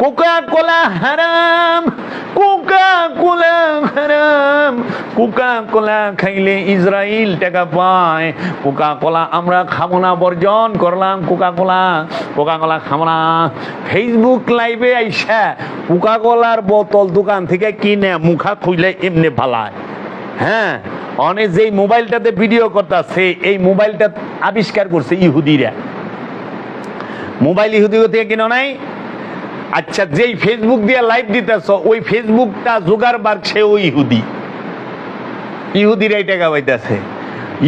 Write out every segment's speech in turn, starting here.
Coca কোলা হারাম, Coca কোলা হারাম, Coca কোলা খাইলে ইসরায়েল টাকা পায়, কোকা কোলা আমরা খাবো না, বর্জন করলাম কোকা কোলা, কোকা কোলা খাবো না। ফেসবুক লাইভে আইসা কোকা কোলার বোতল দোকান থেকে কিনে মুখা খুইলে এমনি ভালায়। হ্যাঁ, অনেক যেই মোবাইলটাতে ভিডিও করতেছে, এই মোবাইলটা আবিষ্কার করছে ইহুদিরা। মোবাইল ইহুদি থেকে কিনো নাই? আচ্ছা, যেই ফেসবুক দিয়ে লাইভ দিতেছ, ওই ফেসবুকটা জোগাড় বাড়ছে ওই ইহুদিরাই টাকা পাইতেছে।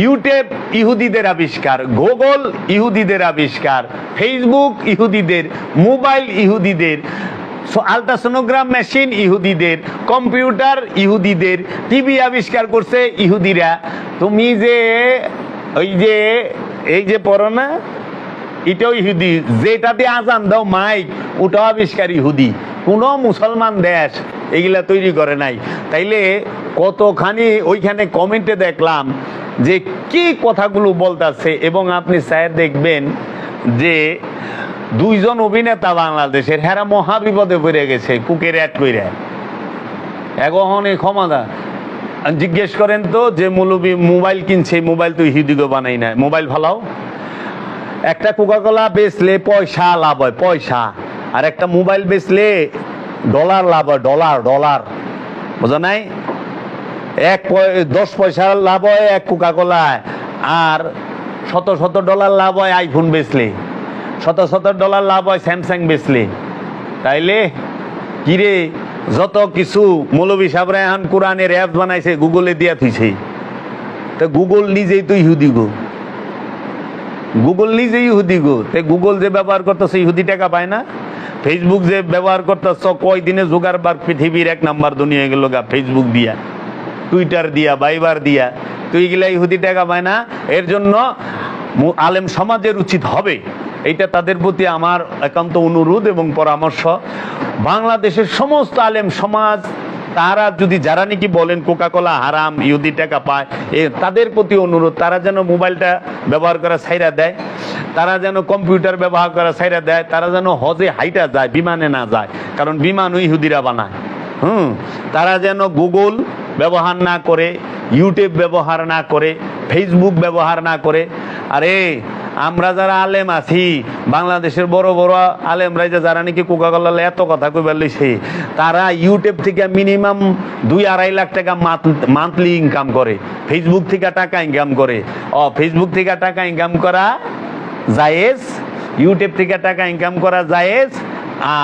ইউটিউব ইহুদিদের আবিষ্কার, গুগল ইহুদিদের আবিষ্কার, ফেসবুক ইহুদিদের, মোবাইল ইহুদিদের, আলট্রাসোনোগ্রাম মেশিন ইহুদিদের, কম্পিউটার ইহুদিদের, টিভি আবিষ্কার করছে ইহুদিরা। তুমি যে ওই যে এই যে পড়ো না, এটাও ইহুদি। যেটাতে আজান দাও মাইক, ওটাও আবিষ্কার ইহুদি। কোনো মুসলমান দেশ এগুলা তৈরি করে নাই। তাইলে কতখানি ওইখানে কমেন্টে দেখলাম যে কি কথাগুলো বলতেছে। এবং আপনি স্যার দেখবেন যে দুইজন অভিনেতা বাংলাদেশের, হেরা মহাবিপদে পড়ে গেছে কুকের অ্যাড কইরা। এগোহনে ক্ষমতা জিজ্ঞেস করেন তো, যে মৌলবী মোবাইল কিনছে, মোবাইল তো ইহুদিকে বানাই না, মোবাইল ভালাও। একটা কোকা কোলা বেচলে পয়সা লাভ হয়, পয়সা। আর একটা মোবাইল বেচলে ডলার লাভ হয়, ডলার ডলার, বোঝা নাই? 10 পয়সা লাভ হয় এক কোকা কোলায়, আর শত শত ডলার লাভ হয় আইফোন বেচলে, শত শত ডলার লাভ হয় স্যামসাং বেচলে। তাইলে কিরে, যত কিছু মৌলবী সাহেবরা এখন কোরআনের অ্যাপ বানাইছে, গুগলে দিয়া থুইছে। তা গুগল নিজেই তো ইহুদি গো, গুগল নিজেই ইহুদি গো। তে গুগল যে ব্যবহার করতেছে ইহুদি টাকা পায় না? ফেসবুক যে ব্যবহার করতেছ, কয়দিনে জোগাড় বার পৃথিবীর 1 নাম্বার দুনিয়া গেল গা, ফেসবুক দিয়া, টুইটার দিয়া, ভাইবার দিয়া। তো এইগুলা ইহুদি টাকা পায় না। এর জন্য আলেম সমাজের উচিত হবে, এইটা তাদের প্রতি আমার একান্ত অনুরোধ এবং পরামর্শ, বাংলাদেশের সমস্ত আলেম সমাজ, তারা যদি, যারা নাকি বলেন কোকা কোলা হারাম, ইহুদি টাকা পায়, তাদের প্রতি অনুরোধ, তারা যেন মোবাইলটা ব্যবহার করা ছাইরা দেয়, তারা যেন কম্পিউটার ব্যবহার করা ছাইরা দেয়, তারা যেন হজে হাইটা যায়, বিমানে না যায়, কারণ বিমানও ইহুদিরা বানায়। তারা যেন গুগল ব্যবহার না করে, ইউটিউব ব্যবহার না করে, ফেসবুক ব্যবহার না করে। আরে আমরা যারা আলেম আছি, বাংলাদেশের বড় বড় আলেমরা যারা নাকি কোকা কোলা এত কথা কইবার লইছে, তারা ইউটিউব থেকে মিনিমাম 2-2.5 লাখ টাকা মান্থলি ইনকাম করে, ফেসবুক থেকে টাকা ইনকাম করে। ফেসবুক থেকে টাকা ইনকাম করা জায়েজ, ইউটিউব থেকে টাকা ইনকাম করা জায়েজ,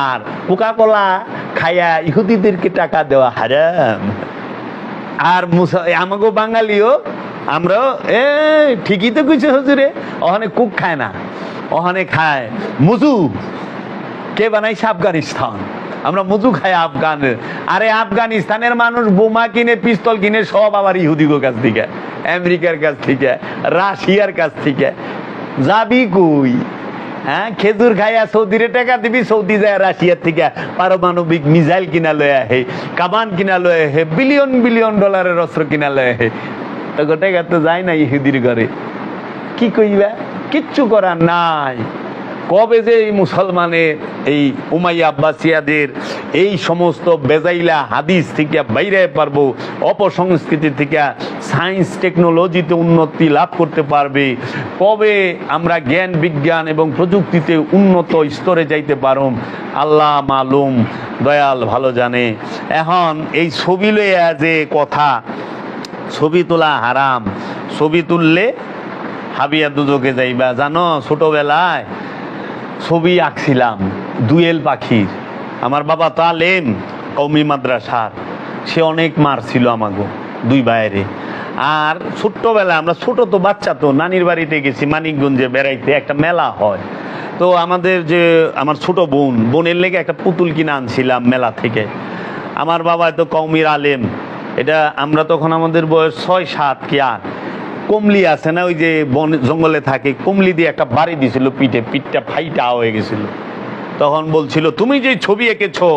আর কোকা কোলা খায়া ইহুদিদেরকে টাকা দেওয়া হারাম। আর আমাকে বাঙালিও আমরাও ঠিকই তো কিছু হুজুরে, ওখানে কুক খায় না, ওখানে খায় মুজু। কে বানাইছে? আফগানিস্তান। আমরা মুজু খাই আফগানের। আরে আফগানিস্তানের মানুষ বোমা কিনে, পিস্তল কিনে সব আবার ইহুদিগো কাছ থেকে, আমেরিকার কাছ থেকে, রাশিয়ার কাছ থেকে। যাবি কই? হ্যাঁ, খেজুর খাইয়া সৌদিরে টাকা দিবি, সৌদি যায় রাশিয়ার থেকে পারমাণবিক মিসাইল কিনা লয়ে আহে, কামান কিনা লয়ে আহে, বিলিয়ন বিলিয়ন ডলারের অস্ত্র কিনা লয়ে আহে। তো টাকা তো যায় না ইহুদির ঘরে। কি কইবা? কিচ্ছু করার নাই। কবে যে এই মুসলমানের, এই উমাইয়া আব্বাসিয়াদের এই সমস্ত বেজাইলা হাদিস থেকে বাইরে পারবো, অপসংস্কৃতি থেকে সায়েন্স টেকনোলজিতে উন্নতি লাভ করতে পারবে, কবে আমরা জ্ঞান বিজ্ঞান এবং প্রযুক্তিতে উন্নত স্তরে যাইতে পারুম, আল্লাহ মালুম, দয়াল ভালো জানে। এখন এই ছবি লইয়া যে কথা, ছবি তোলা হারাম, ছবি তুললে হাবিয়া দুজকে যাইবা। জানো, ছোটবেলায় ছবি আঁকছিলাম দুয়েল পাখির। আমার বাবা তো আলেম, কওমি মাদ্রাসার, সে অনেক মারছিল আমাগো 2 ভাইয়েরে। আর ছোট্টবেলায় আমরা, ছোট তো বাচ্চা, তো নানির বাড়িতে গেছি মানিকগঞ্জে বেড়াইতে, একটা মেলা হয়। তো আমাদের যে আমার ছোট বোনের লেগে একটা পুতুল কিনে আনছিলাম মেলা থেকে। আমার বাবা তো কওমির আলেম, এটা আমরা তখন, আমাদের বয়স 6-7 কি 8। কমলি আছে না, ওই যে বন জঙ্গলে থাকে, কমলি দিয়ে একটা বাড়ি দিছিল পিঠে, পিঠটা ফাইটা হয়ে গেছিল। তখন বলছিল, তুমি যে ছবি এঁকেছো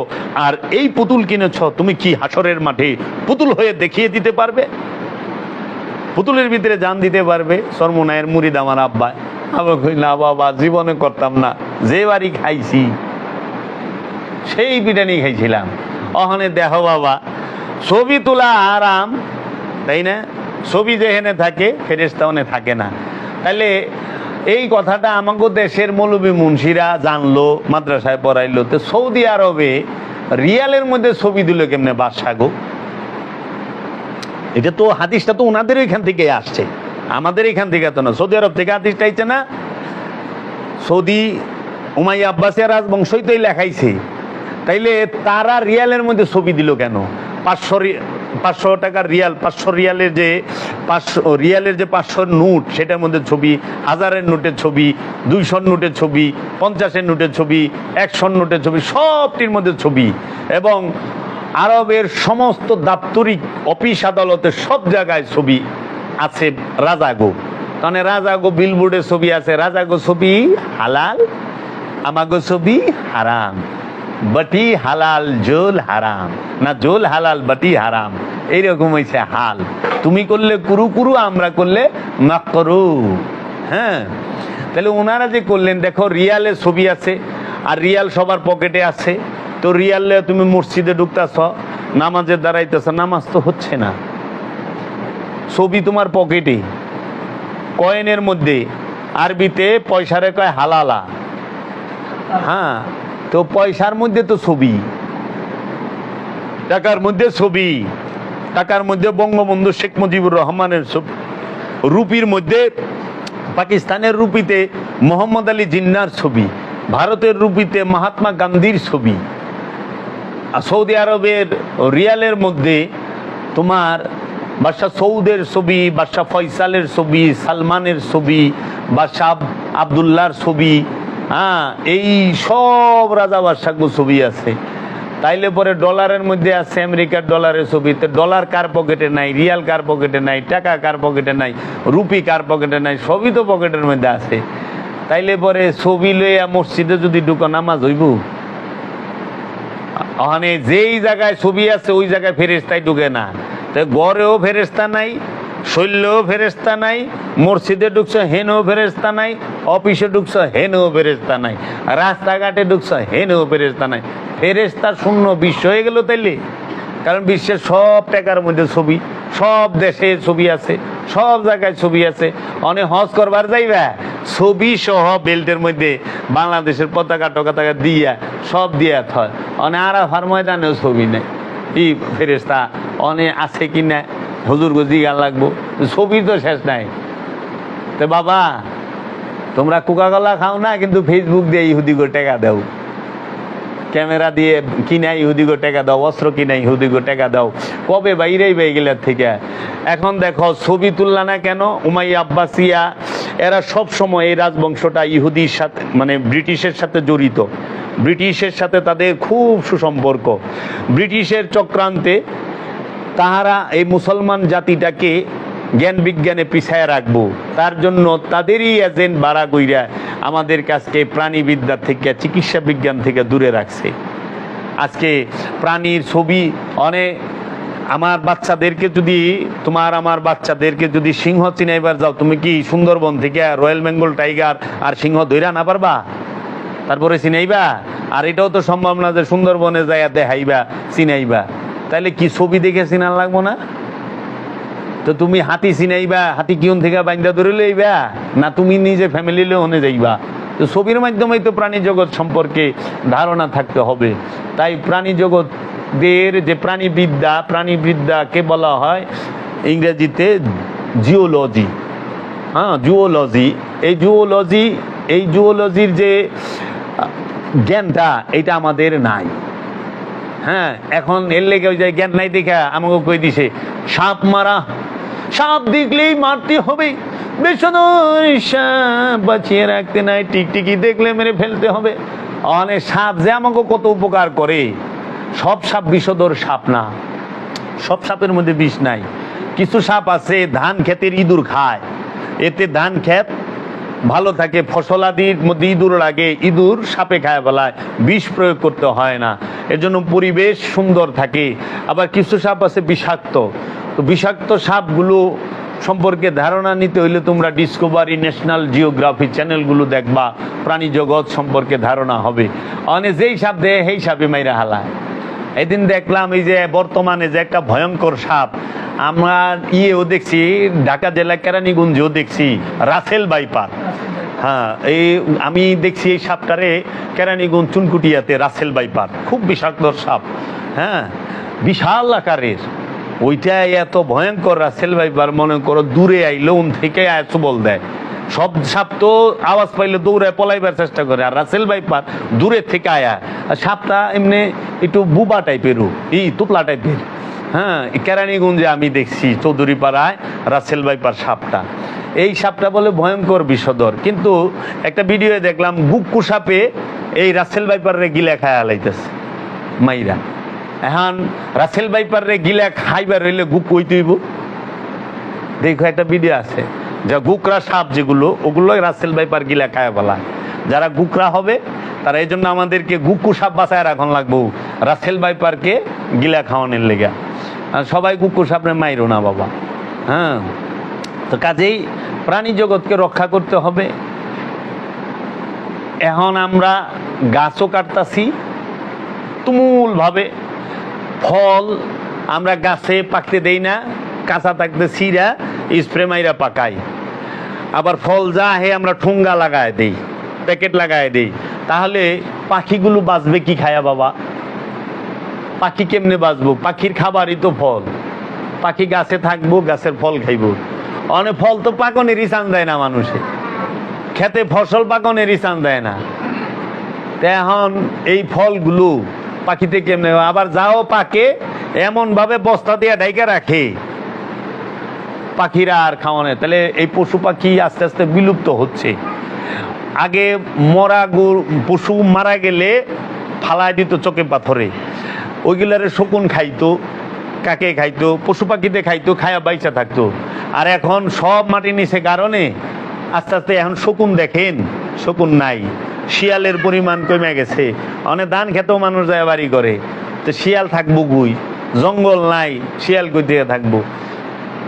আর এই পুতুল কিনেছ, তুমি কি হাসরের মাঠে পুতুল হয়ে দেখিয়ে দিতে পারবে? পুতুলের ভিতরে জান দিতে পারবে? সরমুনায়ের মুরিদ আমার আব্বা। আমি কই, না বাবা, জীবনে করতাম না। যে বাড়ি খাইছি সেই বিরিয়ানি খাইছিলাম। ওখানে দেখো বাবা, ছবি তোলা আরাম, তাই না? ছবি যেখানে থাকে ফেরেশতা ওখানে থাকে না। তাহলে এই কথাটা আমাকে দেশের মৌলবী মুন্সিরা জানলো, মাদ্রাসায় পড়াইলো। তো সৌদি আরবে রিয়ালের মধ্যে ছবি দিল কেমনে বাদশা গো? এটা তো হাদিসটা তো ওনাদের এখান থেকে আসছে, আমাদের এখান থেকে তো না। সৌদি আরব থেকে হাদিসটা আইছে না, সৌদি উমাইয়া আব্বাসিয়া রাজবংশই তো লেখাইছে। তাইলে তারা রিয়ালের মধ্যে ছবি দিল কেন? 500 টাকার রিয়াল, 500 রিয়ালের যে 500 নোট, সেটার মধ্যে ছবি, 1000-এর নোটের ছবি, 200-র নোটের ছবি, 50-এর নোটের ছবি, 100-র নোটের ছবি, সবটির মধ্যে ছবি। এবং আরবের সমস্ত দাপ্তরিক অফিস আদালতে সব জায়গায় ছবি আছে রাজাগো। তাহলে রাজাগো বিলবোর্ডে ছবি আছে, রাজাগো ছবি হালাল, আমাগো ছবি হারাম। বাটি হালাল জোল হারাম, না জোল হালাল বাটি হারাম, এইরকম হয়েছে হাল। তুমি করলে কুরু কুরু, আমরা করলে মাকরু। হ্যাঁ, তাহলে ওনারা যে করলেন, দেখো রিয়ালে ছবি আছে, আর রিয়াল সবার পকেটে আছে। তো রিয়ালে তুমি মসজিদে ঢুকতেছ, নামাজের দাঁড়াইতেছ, নামাজ তো হচ্ছে না, ছবি তোমার পকেটে। কয়েনের মধ্যে আরবিতে পয়সারে কয় হালালা। হ্যাঁ, তো পয়সার মধ্যে তো ছবি, টাকার মধ্যে ছবি, টাকার মধ্যে বঙ্গবন্ধু শেখ মুজিবুর রহমানের ছবি, রুপির মধ্যে পাকিস্তানের রুপিতে মোহাম্মদ আলী জিন্নার ছবি, ভারতের রুপিতে মহাত্মা গান্ধীর ছবি। আর সৌদি আরবের রিয়ালের মধ্যে তোমার বাদশাহ সৌদের ছবি, বাদশাহ ফয়সালের ছবি, সালমানের ছবি, বাদশাহ আবদুল্লাহর ছবি। হ্যাঁ, এই সব রাজা বাদশাহর ছবি আছে। তাইলে পরে ডলারের মধ্যে আছে আমেরিকার ডলারের ছবি। তো ডলার কার পকেটে নাই, রিয়াল কার পকেটে নাই, টাকা কার পকেটে নাই, রুপি কার পকেটে নাই, সবই তো পকেটের মধ্যে আছে। তাইলে পরে ছবি লইয়া মসজিদে যদি ঢুকো, নামাজ হইব? ওখানে যেই জায়গায় ছবি আছে ওই জায়গায় ফেরেশতাই ঢুকে না। তো গড়েও ফেরেশতা নাই, শৈলেও ফেরেশতা নাই, মসজিদে ঢুকছো হেনেও ফেরেশতা নাই, অফিসে ঢুকছো হেনেও ফেরেশতা নাই, রাস্তাঘাটে ঢুকছো হেনেও ফেরেশতা নাই। ফেরেশতা শূন্য বিশ্ব হয়ে গেল তাইলে। কারণ বিশ্বের সব টাকার মধ্যে ছবি, সব দেশে ছবি আছে, সব জায়গায় ছবি আছে। অনেক হজ করবার যাইবা, ছবি সহ বেল্টের মধ্যে বাংলাদেশের পতাকা টকাতাকা দিয়া সব দিয়া থয়। অনেক আরাফার ময়দানেও ছবি নেই। ই ফেরেশতা অনেক আছে কি না হুজুর গজি গান লাগবো, ছবি তো শেষ নাই। তো বাবা, তোমরা কোকাকোলা খাও না, কিন্তু ফেসবুক দিয়ে ইহুদিগো টাকা দাও, ক্যামেরা দিয়ে কিনা ইহুদিগো টাকা দাও, অস্ত্র কিনা ইহুদিগো টাকা দাও। কবে বাইরেই বেয়ে গেলার থেকে। এখন দেখো ছবি তুললা না কেন? উমাইয়া আব্বাসিয়া এরা সব সময়, এই রাজবংশটা ইহুদির সাথে, মানে ব্রিটিশের সাথে জড়িত। ব্রিটিশের সাথে তাদের খুব সুসম্পর্ক। ব্রিটিশের চক্রান্তে তাহারা এই মুসলমান জাতিটাকে জ্ঞান বিজ্ঞানে পিছায় রাখবো, তার জন্য তাদেরই এজেন্ট বাড়া কইরা আমাদের কাছকে প্রাণীবিদ্যা থেকে, চিকিৎসা বিজ্ঞান থেকে দূরে রাখছে। আজকে প্রাণীর ছবি অনেক, আমার বাচ্চাদেরকে যদি, তোমার আমার বাচ্চাদেরকে যদি সিংহ চিনাইবার যাও, তুমি কি সুন্দরবন থেকে রয়্যাল বেঙ্গল টাইগার আর সিংহ ধইরা না পারবা? তারপরে চিনাইবা? আর এটাও তো সম্ভব না যে সুন্দরবনে যাইয়া দেখাইবা চিনাইবা। তাহলে কি ছবি দেখে চিনার লাগবো না? তো তুমি হাতি চিনাইবা, হাতি কিউন থেকে বাইন্দা ধরে লইবা, না তুমি নিজে ফ্যামিলি লোনে যাইবা? তো ছবির মাধ্যমেই তো প্রাণী জগৎ সম্পর্কে ধারণা থাকতে হবে। তাই প্রাণী জগতের যে প্রাণীবিদ্যাকে বলা হয় ইংরেজিতে জিওলজি। হ্যাঁ, জুওলজি। এই জুওলজির যে জ্ঞানটা, এটা আমাদের নাই। হ্যাঁ, এখন এর লেগে ওই যে জ্ঞান নাই দেখা আমাকে কই দিছে সাপ মারা, সাপ দেখলেই মারতে হবে, সাপ বাঁচিয়ে রাখতে নাই, টিকটিকি দেখলে মেরে ফেলতে হবে। অনেক সাপ যে আমাকে কত উপকার করে। সব সাপ বিষধর সাপ না, সব সাপের মধ্যে বিষ নাই। কিছু সাপ আছে ধান ক্ষেতের ইঁদুর খায়, এতে ধান ক্ষেত ভালো থাকে, ফসলাদির মধ্যে ইঁদুর লাগে, ইঁদুর সাপে খায় বলায়, বিষ প্রয়োগ করতে হয় না, এর জন্য পরিবেশ সুন্দর থাকে। আবার কিছু সাপ আছে বিষাক্ত, তো বিষাক্ত সাপগুলো সম্পর্কে ধারণা নিতে হইলে তোমরা ডিসকভারি, ন্যাশনাল জিওগ্রাফি চ্যানেলগুলো দেখবা, প্রাণী জগৎ সম্পর্কে ধারণা হবে। অনেক যেই সাপ দেয় সেই সাপে মাইরা হালায়। এদিন দেখলাম এই যে বর্তমানে যে একটা ভয়ঙ্কর সাপ, আমরা ইয়েও দেখছি, ঢাকা জেলা কেরানীগঞ্জেও দেখছি রাসেল ভাইপার। হ্যাঁ, এই আমি দেখছি এই সাপটারে কেরানীগঞ্জ চুনকুটিয়াতে রাসেল ভাইপার, খুব বিষাক্ত সাপ। হ্যাঁ, বিশাল আকারের, ওইটা এত ভয়ঙ্কর রাসেল ভাইপার, মনে করো দূরে আইলে ওন থেকে বল দেয়। সব সাপ তো আওয়াজ পাইলে দৌড়ে পলাইবার চেষ্টা করে, আর রাসেল ভাইপার দূরের থেকে আয়া। আর সাপটা এমনি একটু বুবা টাইপেরও, তুপলা টাইপের। হ্যাঁ, কেরানীগঞ্জে আমি দেখছি চৌধুরী পাড়ায় রাসেল ভাইপার সাপটা। এই সাপটা বলে ভয়ঙ্কর বিষধর, কিন্তু একটা ভিডিওয়ে দেখলাম গুক্কু সাপে এই রাসেল ভাইপার রে গিলা খায় আলাইতেছে মাইরা। এখন রাসেল ভাইপার রে গিলা খাইবার হইলে গুক কই তুইব? দেখো একটা ভিডিও আছে, যা গুকরা সাপ যেগুলো, ওগুলোই রাসেল ভাইপার গিলা খায় বলা। যারা গুকরা হবে তারা এই জন্য আমাদেরকে গুক্কু সাপ বাঁচায় রাখন লাগবো রাসেল ভাইপারকে গিলা খাওয়ানোর লেগা। সবাই গুক্কু সাপরে মাইরো না বাবা। হ্যাঁ, তো কাজেই প্রাণী জগৎকে রক্ষা করতে হবে। এখন আমরা গাছও কাটতাছি তুমুল ভাবে, ফল আমরা গাছে পাকতে দেই না, কাঁচা থাকতে ছিঁড়া স্প্রে মাইরা পাকাই। আবার ফল যা হে আমরা ঠুঙ্গা লাগায় দেই, প্যাকেট লাগায় দেই। তাহলে পাখিগুলো বাঁচবে কি খায়া বাবা? পাখি কেমনে বাঁচবো? পাখির খাবারই তো ফল। পাখি গাছে থাকবো, গাছের ফল খাইবো। অনেক ফল তো পাকনেরই চান দেয় না মানুষে, খেতে ফসল পাকনেরই চান দেয় না। তো এখন এই ফলগুলো পাখিতে কেমনে? আবার যাও পাকে এমন ভাবে বস্তা দিয়ে ঢাইকা রাখে পাখিরা আর খাওয়ানো। তাহলে এই পশু পাখি আস্তে আস্তে বিলুপ্ত হচ্ছে। আগে মরা পশু মারা গেলে ফালাই দিত চোখে পাথরে, ওইগুলারে শকুন খাইতো, কাকে খাইতো, পশু পাখিতে খাইতো, খায়া বাইচা থাকতো। আর এখন সব মাটি নিচে কারণে আস্তে আস্তে এখন শকুন দেখেন, শকুন নাই। শিয়ালের পরিমাণ কমে গেছে, অনেক ধান খেতেও মানুষ যায় বাড়ি করে। তো শিয়াল থাকবো গুই, জঙ্গল নাই, শিয়াল কই দিয়ে থাকবো?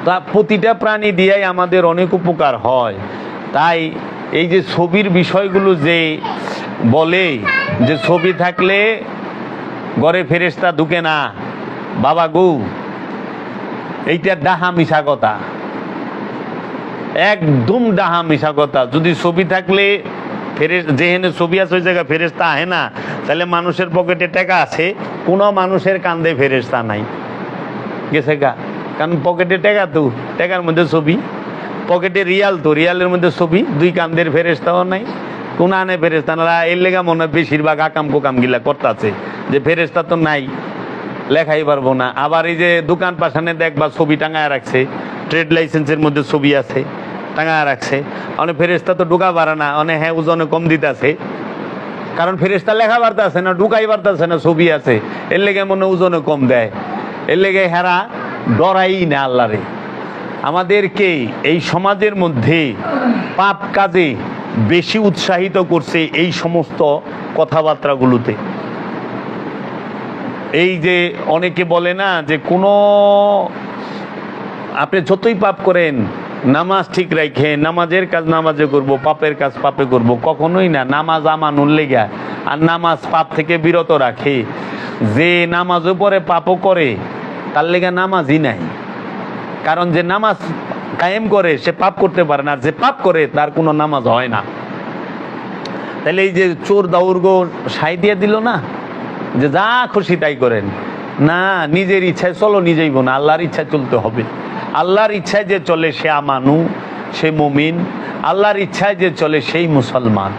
তা প্রতিটা প্রাণী দিয়েই আমাদের অনেক উপকার হয়। তাই এই যে ছবির বিষয়গুলো যে বলে যে ছবি থাকলে ঘরে ফেরেশতা ঢুকে না, বাবা গো, এইটা ডাহা মিশা কথা, একদম ডাহা মিশা কথা। যদি ছবি থাকলে যেখানে ছবি আছে ওই জায়গায় ফেরেশতা আহে না, তাহলে মানুষের পকেটে টাকা আছে, কোনো মানুষের কান্দে ফেরেশতা নাই, গেছে গা। কারণ পকেটে টাকা, তো টাকার মধ্যে ছবি, পকেটে রিয়াল, তো রিয়ালের মধ্যে ছবি, দুই কান্দের ফেরেশতাও নাই, কোন আনে ফেরেশতা না। এর লেগা মনে হয় বেশিরভাগ আকাম কোকাম গিলা করতেছে যে ফেরেশতা তো নাই, লেখাই পারবো না। আবার এই যে দোকান পাশানে দেখবা ছবি টাঙায় রাখছে, ট্রেড লাইসেন্সের মধ্যে ছবি আছে, টাঙায় রাখছে। অনেক ফেরেশতা তো ঢুকা পারে না, অনেক হ্যাঁ ওজনে কম দিতেছে, কারণ ফেরেশতা লেখা পারতেছে না, ঢুকাই পারতেছে না, ছবি আছে, এর লেগে মনে ওজনে কম দেয়। এর লেগে হেরা ডরাই না আল্লাহরে। আমাদেরকে এই সমাজের মধ্যে পাপ কাজে বেশি উৎসাহিত করছে এই সমস্ত কথাবার্তাগুলোতে। এই যে অনেকে বলে না যে কোনো, আপনি যতই পাপ করেন, নামাজ ঠিক রাখে, নামাজের কাজ নামাজে করব, পাপের কাজ পাপে করব, কখনোই না। নামাজ আমানুল লেগা, আর নামাজ পাপ থেকে বিরত রাখে। যে নামাজও পরে পাপও করে, তার লেগা নামাজই নাই। কারণ যে নামাজ কায়েম করে সে পাপ করতে পারে না, আর যে পাপ করে তার কোনো নামাজ হয় না। তাহলে এই যে চোর দাউর্গ সাই দিয়ে দিল না, যে যা খুশি তাই করেন না, নিজের ইচ্ছায় চলো, নিজেই না, আল্লাহর ইচ্ছায় চলতে হবে। আল্লাহর ইচ্ছায় যে চলে সে আমানু, সে মুমিন। আল্লাহর ইচ্ছায় যে চলে সেই মুসলমান,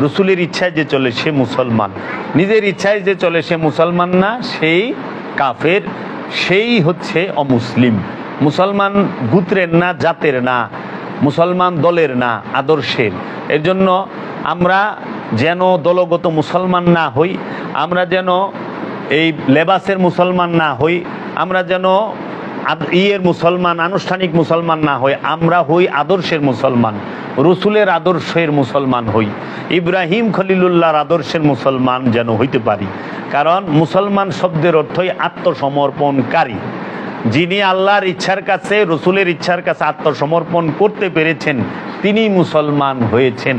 রসুলের ইচ্ছায় যে চলে সে মুসলমান। নিজের ইচ্ছায় যে চলে সে মুসলমান না, সেই কাফের, সেই হচ্ছে অমুসলিম। মুসলমান গোত্রের না, জাতের না, মুসলমান দলের না, আদর্শের। এর জন্য আমরা যেন দলগত মুসলমান না হই, আমরা যেন এই লেবাসের মুসলমান না হই, আমরা যেন ইয়ের মুসলমান, আনুষ্ঠানিক মুসলমান না হই, আমরা হই আদর্শের মুসলমান, রসুলের আদর্শের মুসলমান হই, ইব্রাহিম খলিলুল্লাহর আদর্শের মুসলমান যেন হইতে পারি। কারণ মুসলমান শব্দের অর্থই আত্মসমর্পণকারী। যিনি আল্লাহর ইচ্ছার কাছে, রসুলের ইচ্ছার কাছে আত্মসমর্পণ করতে পেরেছেন, তিনি মুসলমান হয়েছেন।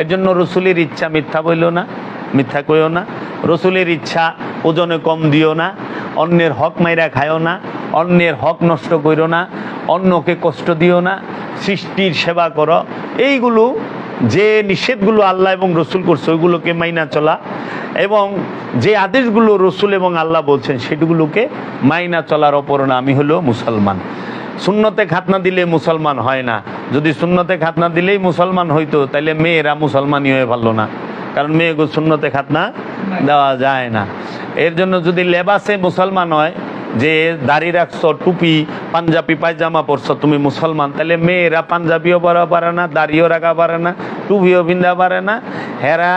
এর জন্য রসুলের ইচ্ছা মিথ্যা বইল না, মিথ্যা কইও না। রসুলের ইচ্ছা ওজনে কম দিও না, অন্যের হক মাইরা খায়ও না, অন্যের হক নষ্ট করো না, অন্যকে কষ্ট দিও না, সৃষ্টির সেবা করো। এইগুলো যে নিষেধগুলো আল্লাহ এবং রসুল করছে ওইগুলোকে মাইনা চলা, এবং যে আদেশগুলো রসুল এবং আল্লাহ বলছেন সেগুলোকে মাইনা চলার অপর নামই হলো মুসলমান। সুন্নতে খাতনা দিলে মুসলমান হয় না। যদি সুন্নতে খাতনা দিলেই মুসলমান হইতো তাহলে মেয়েরা মুসলমানই হয়ে পারলো না, কারণ মেয়েগুলো সুন্নতে খাতনা দেওয়া যায় না। এর জন্য যদি লেবাসে মুসলমান হয়, যে দাড়ি রাখছো, টুপি পাঞ্জাবি পায়জামা পরছো, তুমি মুসলমান, তাহলে মেয়েরা পাঞ্জাবিও পরা পারে না, দাড়িও রাখা পারে না, টুপিও বিন্দা পারে না, হেরা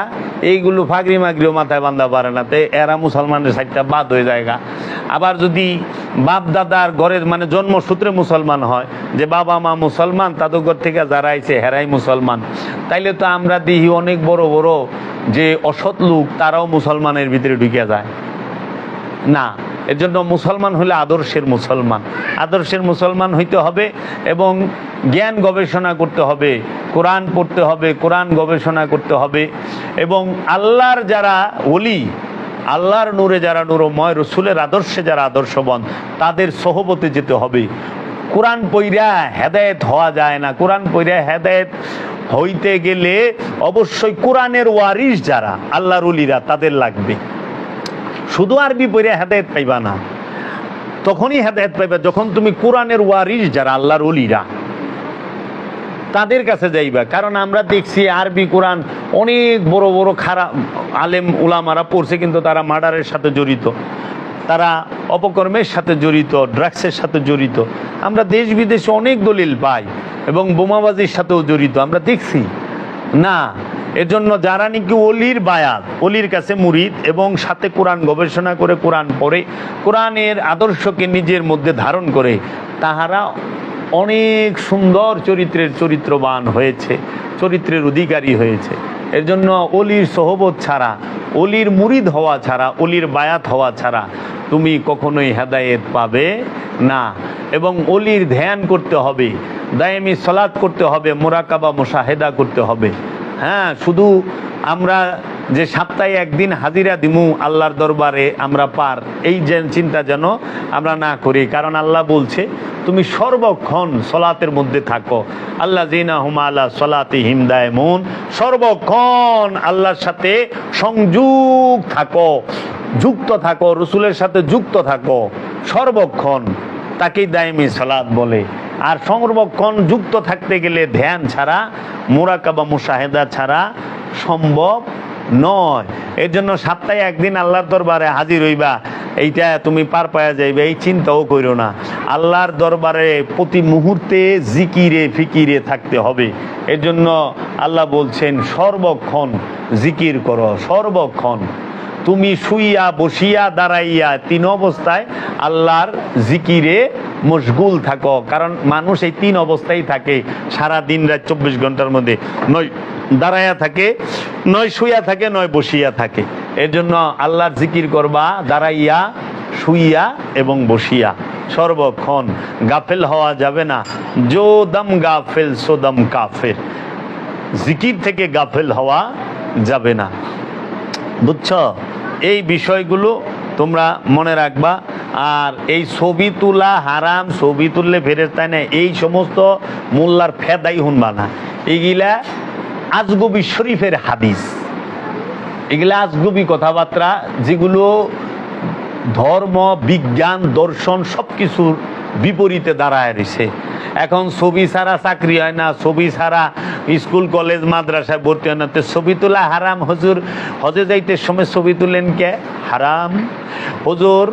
এইগুলো ফাগরি মাগরিও মাথায় বান্ধা পারে না, তো এরা মুসলমানের সাইডটা বাদ হয়ে যায়গা। আবার যদি বাপ দাদার ঘরের মানে জন্মসূত্রে মুসলমান হয়, যে বাবা মা মুসলমান, তাদের ঘর থেকে যারা আইছে হেরাই মুসলমান, তাইলে তো আমরা দেখি অনেক বড় বড় যে অসৎ লোক তারাও মুসলমানের ভিতরে ঢুকে যায় না। এর জন্য মুসলমান হলে আদর্শের মুসলমান, আদর্শের মুসলমান হইতে হবে এবং জ্ঞান গবেষণা করতে হবে, কোরআন পড়তে হবে, কোরআন গবেষণা করতে হবে, এবং আল্লাহর যারা ওলি, আল্লাহর নূরে যারা নূরময়, রসুলের আদর্শে যারা আদর্শবান, তাদের সহবতে যেতে হবে। কোরআন পইরা হেদায়েত হওয়া যায় না। কোরআন পইরা হেদায়েত হইতে গেলে অবশ্যই কোরআনের ওয়ারিস যারা আল্লাহর ওলিরা তাদের লাগবে। শুধু আরবি পড়ে হেদায়েত পাইবা না, তখনই হেদায়েত পাইবা যখন তুমি কোরআনের ওয়ারিস যারা আল্লাহর ওলিরা তাদের কাছে যাইবা। কারণ আমরা দেখছি আরবি কোরআন অনেক বড় বড় খারাপ আলেম উলামারা পড়ছে, কিন্তু তারা মার্ডারের সাথে জড়িত, তারা অপকর্মের সাথে জড়িত, ড্রাগসের সাথে জড়িত। আমরা দেশ বিদেশে অনেক দলিল পাই, এবং বোমাবাজির সাথেও জড়িত আমরা দেখছি না। এর জন্য যারা নাকি অলির বায়াত, অলির কাছে মুরিদ, এবং সাথে কোরআন গবেষণা করে কোরআন পড়ে, কোরআনের আদর্শকে নিজের মধ্যে ধারণ করে, তাহারা অনেক সুন্দর চরিত্রের চরিত্রবান হয়েছে, চরিত্রের অধিকারী হয়েছে। এর জন্য অলির সোহবত ছাড়া, অলির মুরিদ হওয়া ছাড়া, অলির বায়াত হওয়া ছাড়া তুমি কখনোই হেদায়েত পাবে না। এবং অলির ধ্যান করতে হবে, দায়েমি সালাত করতে হবে, মুরাকাবা মুশাহেদা করতে হবে। হ্যাঁ, শুধু আমরা যে সপ্তাহে একদিন হাজিরা দিমু আল্লাহর দরবারে আমরা পার, এই যে চিন্তা যেন আমরা না করি। কারণ আল্লাহ বলছে তুমি সর্বক্ষণ সলাতের মধ্যে থাকো। আল্লাহ জিনা হুমা আল্লাহ সলাতে হিমদায়মুন, সর্বক্ষণ আল্লাহর সাথে সংযোগ থাকো, যুক্ত থাকো, রসুলের সাথে যুক্ত থাকো সর্বক্ষণ, তাকেই দায়েমি সালাত বলে। আর সর্বক্ষণ যুক্ত থাকতে গেলে ধ্যান ছাড়া, মুরাকাবা মুশাহেদা ছাড়া সম্ভব নয়। এর জন্য সপ্তাহে একদিন আল্লাহর দরবারে হাজির হইবা, এইটা তুমি পার পাওয়া যাইবে এই চিন্তাও করো না। আল্লাহর দরবারে প্রতি মুহূর্তে জিকিরে ফিকিরে থাকতে হবে। এর জন্য আল্লাহ বলছেন সর্বক্ষণ জিকির করো, সর্বক্ষণ তুমি শুইয়া বসিয়া দাঁড়াইয়া তিন অবস্থায় আল্লাহর জিকিরে মশগুল থাকো। কারণ মানুষ এই তিন অবস্থায় থাকে সারা দিন রাত 24 ঘন্টার মধ্যে, নয় দাঁড়াইয়া থাকে, নয় শুইয়া থাকে, নয় বসিয়া থাকে। এর জন্য আল্লাহর জিকির করবা দাঁড়াইয়া, শুইয়া এবং বসিয়া, সর্বক্ষণ। গাফেল হওয়া যাবে না। জো দম গাফেল সো দম কাফের, জিকির থেকে গাফেল হওয়া যাবে না। বুঝছ? এই বিষয়গুলো তোমরা মনে রাখবা। আর এই ছবি তোলা হারাম, ছবি তুললে ফেরেশতা নেয়, এই সমস্ত মোল্লার ফেদাই শুনবা না। এগুলা আজগবি শরীফের হাদিস, এগুলা আজগবি কথাবার্তা, যেগুলো ধর্ম, বিজ্ঞান, দর্শন সব কিছুর বিপরীতে দাঁড়ায় রয়েছে। এখন ছবি ছাড়া চাকরি হয় না, ছবি ছাড়া স্কুল কলেজ মাদ্রাসায় ভর্তি হয় না। তো ছবি তোলা হারাম। হুজুর হজে যাইতে সময় ছবি তুলেন কে? হারাম। হুজুর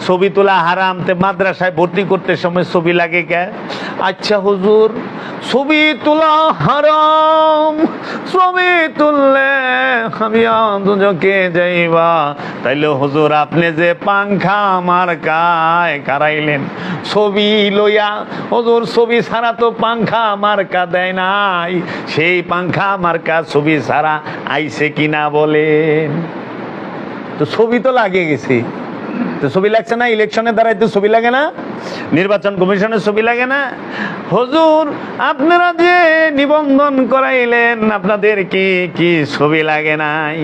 ছবি তোলা হারাম, তে মাদ্রাসায় ভর্তি করতে সময় ছবি লাগে কে? আচ্ছা হুজুর ছবি তোলা হারাম, ছবি তুললে আমি দুজকে যাইবা, তাইলে হুজুর আপনি যে পাংখা মার্কায় কারাইলেন ছবি লইয়া, হুজুর ছবি ছাড়া তো পাংখা মার্কা দেয় নাই, সেই পাংখা মার্কা ছবি ছাড়া আইছে কিনা বলেন? তো ছবি তো লাগে গেছে, তো ছবি লাগছে না, ইলেকশনে দাঁড়াইতে ছবি লাগে না, নির্বাচন কমিশনের ছবি লাগে না? হুজুর আপনারা যে নিবন্ধন করাইলেন আপনাদের কি ছবি লাগে নাই?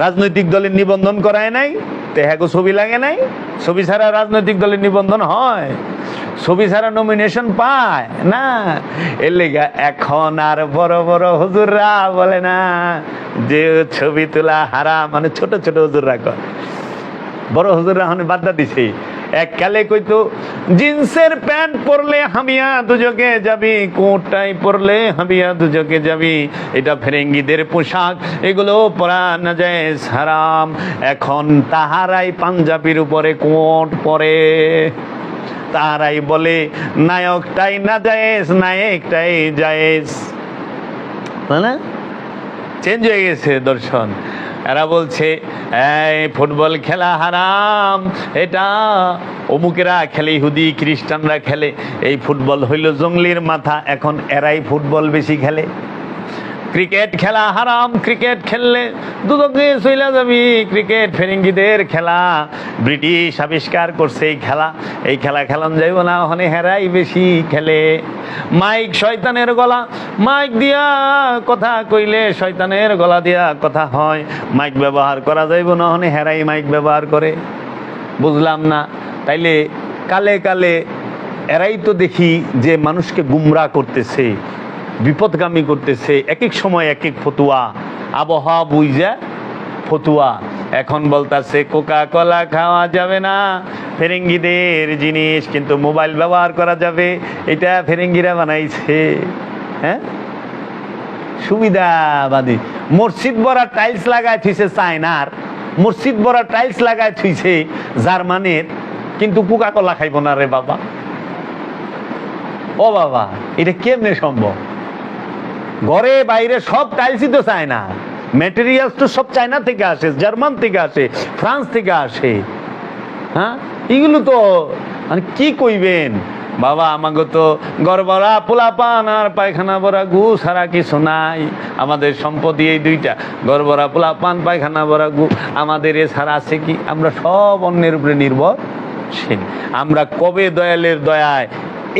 রাজনৈতিক দলের নিবন্ধন করায় নাই, তেহাগো ছবি লাগে নাই? ছবি ছাড়া রাজনৈতিক দলের নিবন্ধন হয়? ছবি ছাড়া নমিনেশন পায় না? এর লেগা এখন আর বড় বড় হুজুররা বলে না যে ছবি তোলা হারাম, মানে ছোট ছোট হুজুররা কয়। বড় হুজুররা এখন বাধা দিছে। এককালে কইতো জিন্সের প্যান্ট পরলে হামিয়া দুজকে যাবি, কোট টাই পরলে হামিয়া দুজকে যাবি, এটা ফেরেঙ্গিদের পোশাক, এগুলো পরা না যায় হারাম। এখন তাহারাই পাঞ্জাবির উপরে কোট পরে, তাহারাই বলে নায়কটাই না জায়েজ, নায়কটাই জায়েজ। না, চেঞ্জ হয়ে গেছে দর্শন। এরা বলছে এই ফুটবল খেলা হারাম, এটা অমুকেরা খেলে, ইহুদি খ্রিস্টানরা খেলে, এই ফুটবল হইল জঙ্গলির মাথা। এখন এরাই ফুটবল বেশি খেলে। ক্রিকেট খেলা হারাম, ক্রিকেট খেললে দুদকে চইলা যাবি, ক্রিকেট ফেরেঙ্গিদের খেলা, ব্রিটিশ আবিষ্কার করছে এই খেলা খেলান যাইব না, ওখানে হেরাই বেশি খেলে। মাইক শয়তানের গলা, মাইক দিয়া কথা কইলে শয়তানের গলা দিয়া কথা হয়, মাইক ব্যবহার করা যাইব না, ওখানে হেরাই মাইক ব্যবহার করে। বুঝলাম না, তাইলে কালে কালে এরাই তো দেখি যে মানুষকে গুমরা করতেছে, বিপদগামী করতেছে, এক এক সময় এক এক ফতুয়া, আবহাওয়া বুঝা ফতুয়া। এখন বলতাছে কোকা কোলা খাওয়া যাবে না, ফেরেঙ্গিদের জিনিস, কিন্তু মোবাইল ব্যবহার করা যাবে, এটা ফেরেঙ্গিরা বানাইছে। হ্যাঁ, সুবিধাবাদী। মসজিদ ভরা টাইলস লাগায় থুইছে চায়নার, মসজিদ ভরা টাইলস লাগায় থুইছে জার্মানের, কিন্তু কোকা কোলা খাইব না রে বাবা। ও বাবা, এটা কেমনে সম্ভব? ঘরে বাইরে সব টাইলসই তো চায় না, ম্যাটেরিয়ালস তো সব চায়না থেকে আসে, জার্মান থেকে আসে, ফ্রান্স থেকে আসে। হ্যাঁ, এগুলো তো মানে কি কইবেন বাবা? আমাকে তো ঘর ভরা পোলাপান আর পায়খানা ভরা গু ছাড়া কিছু নাই। আমাদের সম্পত্তি এই দুইটা, ঘর ভরা পোলাপান, পায়খানা ভরা গু। আমাদের এ ছাড়া আছে কি? আমরা সব অন্যের উপরে নির্ভরশীল। আমরা কবে দয়ালের দয়ায়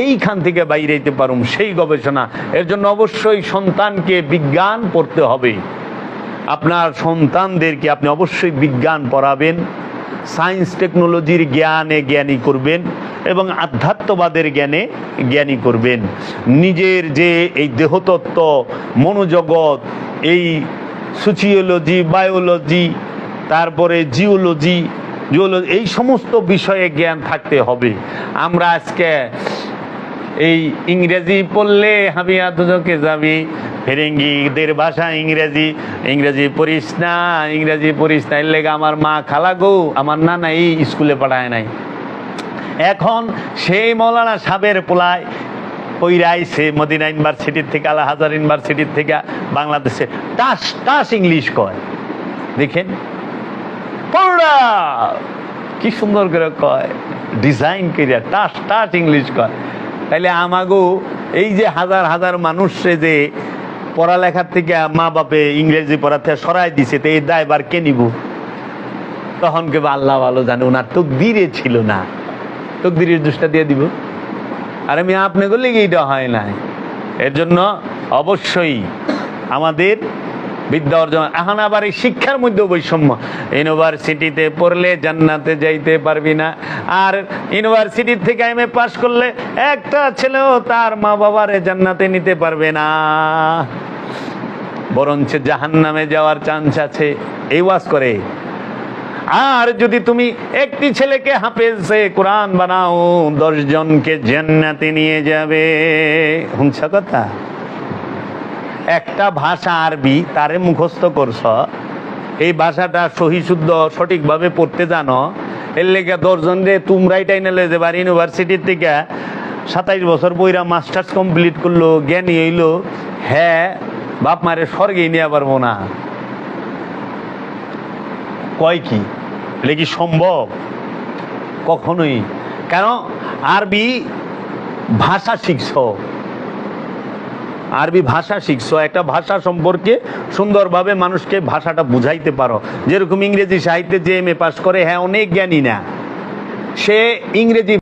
এইখান থেকে বাইরে যেতে পারুম, সেই গবেষণা। এর জন্য অবশ্যই সন্তানকে বিজ্ঞান পড়তে হবে। আপনার সন্তানদেরকে আপনি অবশ্যই বিজ্ঞান পড়াবেন, সায়েন্স টেকনোলজির জ্ঞানে জ্ঞানী করবেন এবং আধ্যাত্মবাদের জ্ঞানে জ্ঞানী করবেন। নিজের যে এই দেহতত্ত্ব, মনোজগৎ, এই সোশিওলজি, বায়োলজি, তারপরে জিওলজি, এই সমস্ত বিষয়ে জ্ঞান থাকতে হবে। আমরা আজকে এই ইংরেজি পড়লে হাবিয়া দুজকে যাবি, ফেরেঙ্গিদের ভাষা ইংরেজি পড়িস না, ইংরেজি পড়িস না। এর লেগে আমার মা খালা গো, আমার নানা এই স্কুলে পড়ায় নাই। এখন সেই মৌলানা সাহেবের পোলায় কইরা আইছে মদিনা ইউনিভার্সিটির থেকে, আল হাজার ইউনিভার্সিটির থেকে বাংলাদেশে টাস টাস ইংলিশ কয়। দেখেন পড়া কি সুন্দর করে কয়, ডিজাইন করিয়া টাস টাস ইংলিশ কয়। তাইলে আমাগো এই যে হাজার হাজার মানুষে যে পড়ালেখার থেকে মা বাপে ইংরেজি পড়াতে সরাই দিছে, তো এই দায়বার কে নিব? তখন কেবল আল্লাহ ভালো জানে, ওনার তকদিরে ছিল না, তকদিরের দোষটা দিয়ে দিব। আর আমি আপনি বললে এইটা হয় না। এর জন্য অবশ্যই আমাদের বিদ্যা অর্জন। এখন আবার এই শিক্ষার মধ্যে বৈষম্য, ইউনিভার্সিটিতে পড়লে জান্নাতে যাইতে পারবি না, আর ইউনিভার্সিটি থেকে এমএ পাস করলে একটা ছেলেও তার মা বাবারে জান্নাতে নিতে পারবে না, বরঞ্চ জাহান্নামে যাওয়ার চান্স আছে। এই ওয়াজ করে। আর যদি তুমি একটি ছেলেকে হাফেজে কোরআন বানাও, 10 জনকে জান্নাতে নিয়ে যাবে। শুনছ কথা? একটা ভাষা আরবি, তারে মুখস্থ করছ, এই ভাষাটা সহি শুদ্ধ সঠিকভাবে পড়তে জানো, এর লেগে 10 জন রে তোমরাই টাইনালে যাবার ইউনিভার্সিটির থেকে 27 বছর বইরা মাস্টার্স কমপ্লিট করলো, জ্ঞানী হইলো, হ্যাঁ বাপ মারে স্বর্গে নিয়ে পারবো না। কয় কি? এটা কি সম্ভব? কখনোই। কেন? আরবি ভাষা শিখছ, আরবি ভাষা শিখছো, একটা ভাষা সম্পর্কে সুন্দরভাবে মানুষকে ভাষাটা বুঝাইতে পারো। যেরকম ইংরেজি সাহিত্যে যে এম এ পাস করে, হ্যাঁ অনেক জ্ঞানী না, সে ইংরেজি